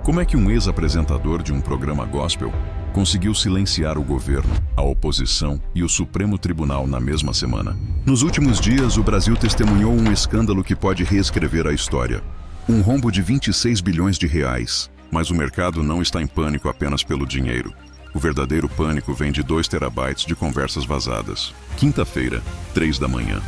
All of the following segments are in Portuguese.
Como é que um ex-apresentador de um programa gospel conseguiu silenciar o governo, a oposição e o Supremo Tribunal na mesma semana? Nos últimos dias, o Brasil testemunhou um escândalo que pode reescrever a história. Um rombo de 26 bilhões de reais. Mas o mercado não está em pânico apenas pelo dinheiro. O verdadeiro pânico vem de 2 terabytes de conversas vazadas. Quinta-feira, 3 da manhã.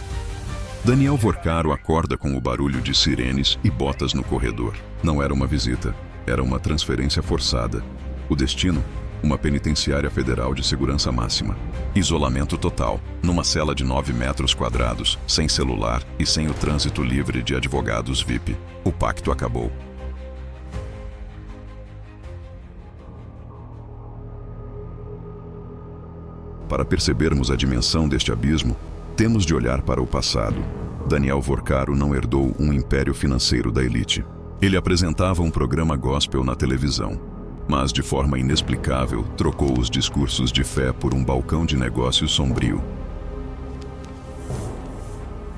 Daniel Vorcaro acorda com o barulho de sirenes e botas no corredor. Não era uma visita, era uma transferência forçada. O destino? Uma penitenciária federal de segurança máxima. Isolamento total, numa cela de 9 metros quadrados, sem celular e sem o trânsito livre de advogados VIP. O pacto acabou. Para percebermos a dimensão deste abismo, temos de olhar para o passado. Daniel Vorcaro não herdou um império financeiro da elite. Ele apresentava um programa gospel na televisão, mas de forma inexplicável trocou os discursos de fé por um balcão de negócios sombrio.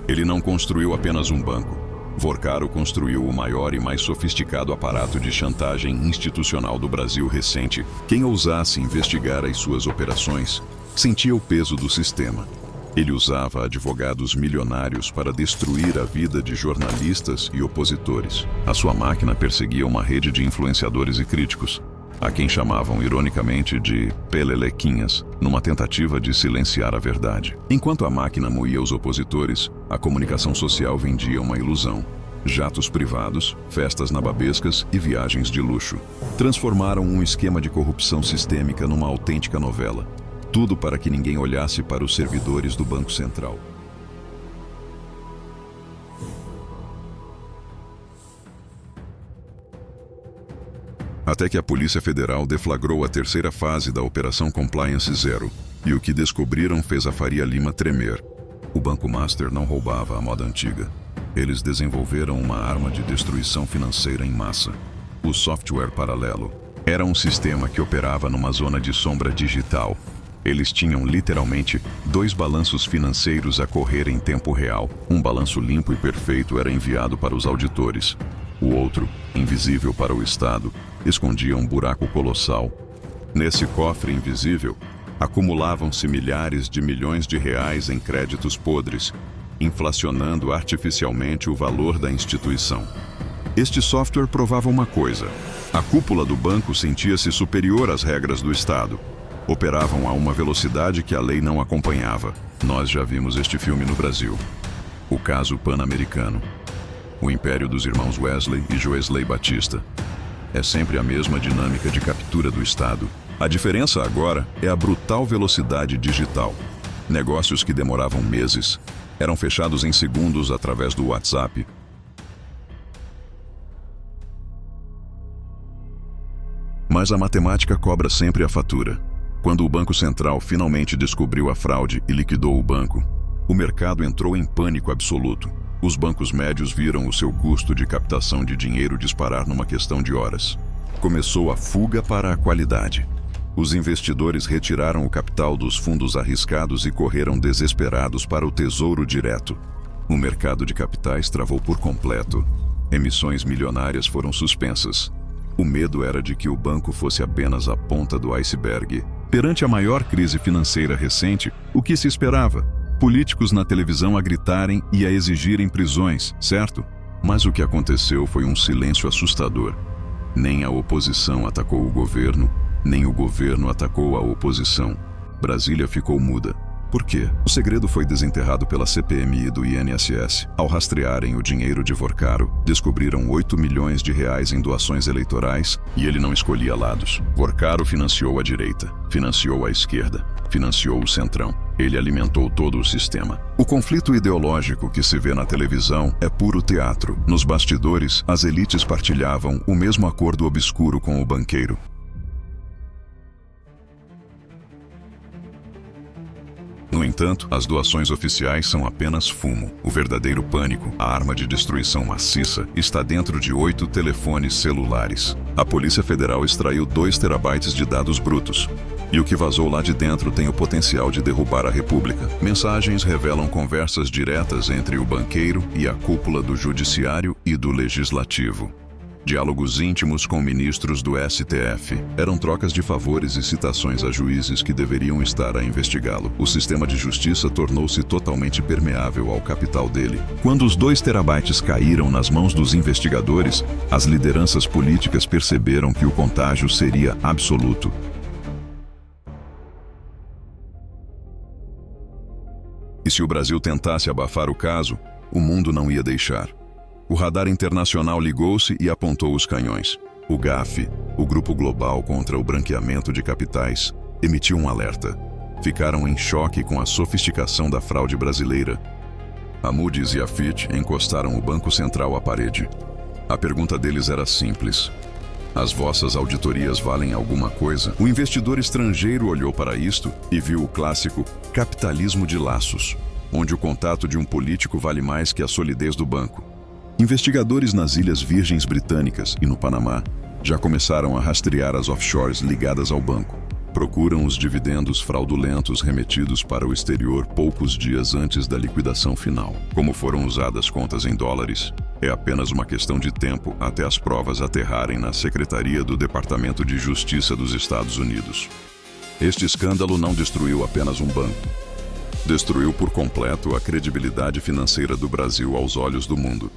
Ele não construiu apenas um banco. Vorcaro construiu o maior e mais sofisticado aparato de chantagem institucional do Brasil recente. Quem ousasse investigar as suas operações sentia o peso do sistema. Ele usava advogados milionários para destruir a vida de jornalistas e opositores. A sua máquina perseguia uma rede de influenciadores e críticos, a quem chamavam ironicamente de pelelequinhas, numa tentativa de silenciar a verdade. Enquanto a máquina moía os opositores, a comunicação social vendia uma ilusão. Jatos privados, festas nababescas e viagens de luxo. Transformaram um esquema de corrupção sistêmica numa autêntica novela. Tudo para que ninguém olhasse para os servidores do Banco Central. Até que a Polícia Federal deflagrou a terceira fase da Operação Compliance Zero, e o que descobriram fez a Faria Lima tremer. O Banco Master não roubava à moda antiga. Eles desenvolveram uma arma de destruição financeira em massa. O software paralelo era um sistema que operava numa zona de sombra digital. Eles tinham literalmente 2 balanços financeiros a correr em tempo real. Um balanço limpo e perfeito era enviado para os auditores. O outro, invisível para o Estado, escondia um buraco colossal. Nesse cofre invisível, acumulavam-se milhares de milhões de reais em créditos podres, inflacionando artificialmente o valor da instituição. Este software provava uma coisa: a cúpula do banco sentia-se superior às regras do Estado. Operavam a uma velocidade que a lei não acompanhava. Nós já vimos este filme no Brasil. O caso Pan-Americano. O império dos irmãos Wesley e Joesley Batista. É sempre a mesma dinâmica de captura do Estado. A diferença agora é a brutal velocidade digital. Negócios que demoravam meses eram fechados em segundos através do WhatsApp. Mas a matemática cobra sempre a fatura. Quando o Banco Central finalmente descobriu a fraude e liquidou o banco, o mercado entrou em pânico absoluto. Os bancos médios viram o seu custo de captação de dinheiro disparar numa questão de horas. Começou a fuga para a qualidade. Os investidores retiraram o capital dos fundos arriscados e correram desesperados para o Tesouro Direto. O mercado de capitais travou por completo. Emissões milionárias foram suspensas. O medo era de que o banco fosse apenas a ponta do iceberg. Perante a maior crise financeira recente, o que se esperava? Políticos na televisão a gritarem e a exigirem prisões, certo? Mas o que aconteceu foi um silêncio assustador. Nem a oposição atacou o governo, nem o governo atacou a oposição. Brasília ficou muda. Por quê? O segredo foi desenterrado pela CPMI do INSS. Ao rastrearem o dinheiro de Vorcaro, descobriram 8 milhões de reais em doações eleitorais e ele não escolhia lados. Vorcaro financiou a direita, financiou a esquerda, financiou o centrão. Ele alimentou todo o sistema. O conflito ideológico que se vê na televisão é puro teatro. Nos bastidores, as elites partilhavam o mesmo acordo obscuro com o banqueiro. No entanto, as doações oficiais são apenas fumo. O verdadeiro pânico, a arma de destruição maciça, está dentro de 8 telefones celulares. A Polícia Federal extraiu 2 terabytes de dados brutos. E o que vazou lá de dentro tem o potencial de derrubar a República. Mensagens revelam conversas diretas entre o banqueiro e a cúpula do Judiciário e do Legislativo. Diálogos íntimos com ministros do STF. Eram trocas de favores e citações a juízes que deveriam estar a investigá-lo. O sistema de justiça tornou-se totalmente permeável ao capital dele. Quando os 2 terabytes caíram nas mãos dos investigadores, as lideranças políticas perceberam que o contágio seria absoluto. E se o Brasil tentasse abafar o caso, o mundo não ia deixar. O radar internacional ligou-se e apontou os canhões. O GAF, o Grupo Global contra o Branqueamento de Capitais, emitiu um alerta. Ficaram em choque com a sofisticação da fraude brasileira. A Moody's e a Fitch encostaram o Banco Central à parede. A pergunta deles era simples. As vossas auditorias valem alguma coisa? O investidor estrangeiro olhou para isto e viu o clássico capitalismo de laços, onde o contato de um político vale mais que a solidez do banco. Investigadores nas Ilhas Virgens Britânicas e no Panamá já começaram a rastrear as offshores ligadas ao banco. Procuram os dividendos fraudulentos remetidos para o exterior poucos dias antes da liquidação final. Como foram usadas contas em dólares, é apenas uma questão de tempo até as provas aterrarem na Secretaria do Departamento de Justiça dos Estados Unidos. Este escândalo não destruiu apenas um banco. Destruiu por completo a credibilidade financeira do Brasil aos olhos do mundo.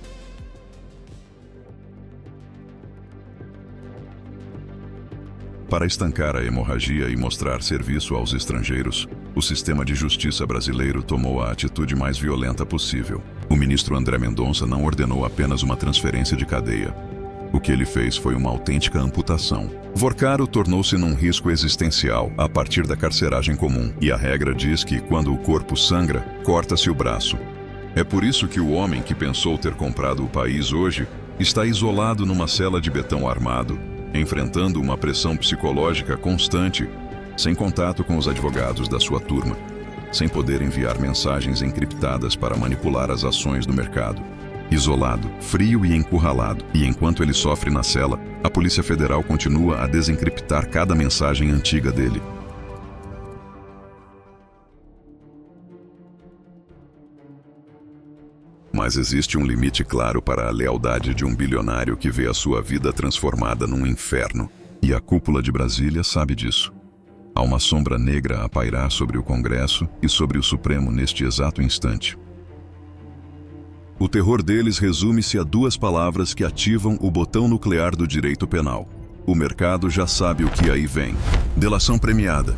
Para estancar a hemorragia e mostrar serviço aos estrangeiros, o sistema de justiça brasileiro tomou a atitude mais violenta possível. O ministro André Mendonça não ordenou apenas uma transferência de cadeia. O que ele fez foi uma autêntica amputação. Vorcaro tornou-se num risco existencial a partir da carceragem comum, e a regra diz que, quando o corpo sangra, corta-se o braço. É por isso que o homem que pensou ter comprado o país hoje está isolado numa cela de betão armado, enfrentando uma pressão psicológica constante, sem contato com os advogados da sua turma, sem poder enviar mensagens encriptadas para manipular as ações do mercado. Isolado, frio e encurralado, e enquanto ele sofre na cela, a Polícia Federal continua a desencriptar cada mensagem antiga dele. Mas existe um limite claro para a lealdade de um bilionário que vê a sua vida transformada num inferno. E a cúpula de Brasília sabe disso. Há uma sombra negra a pairar sobre o Congresso e sobre o Supremo neste exato instante. O terror deles resume-se a 2 palavras que ativam o botão nuclear do direito penal. O mercado já sabe o que aí vem. Delação premiada.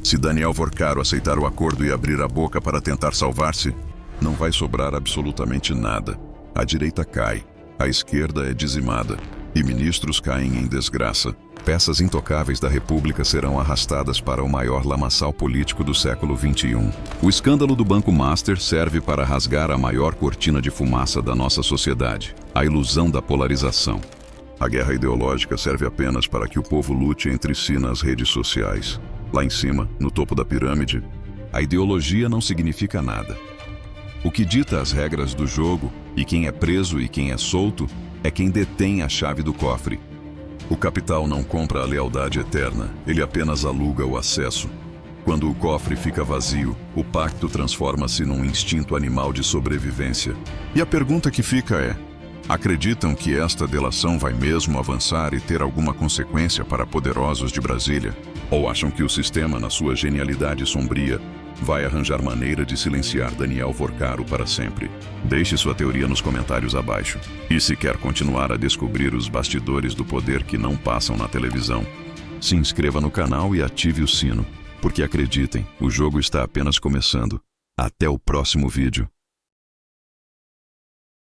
Se Daniel Vorcaro aceitar o acordo e abrir a boca para tentar salvar-se, não vai sobrar absolutamente nada. A direita cai, a esquerda é dizimada, e ministros caem em desgraça. Peças intocáveis da República serão arrastadas para o maior lamaçal político do século XXI. O escândalo do Banco Master serve para rasgar a maior cortina de fumaça da nossa sociedade, a ilusão da polarização. A guerra ideológica serve apenas para que o povo lute entre si nas redes sociais. Lá em cima, no topo da pirâmide, a ideologia não significa nada. O que dita as regras do jogo, e quem é preso e quem é solto, é quem detém a chave do cofre. O capital não compra a lealdade eterna, ele apenas aluga o acesso. Quando o cofre fica vazio, o pacto transforma-se num instinto animal de sobrevivência. E a pergunta que fica é: acreditam que esta delação vai mesmo avançar e ter alguma consequência para poderosos de Brasília? Ou acham que o sistema, na sua genialidade sombria, vai arranjar maneira de silenciar Daniel Vorcaro para sempre? Deixe sua teoria nos comentários abaixo. E se quer continuar a descobrir os bastidores do poder que não passam na televisão, se inscreva no canal e ative o sino, porque acreditem, o jogo está apenas começando. Até o próximo vídeo.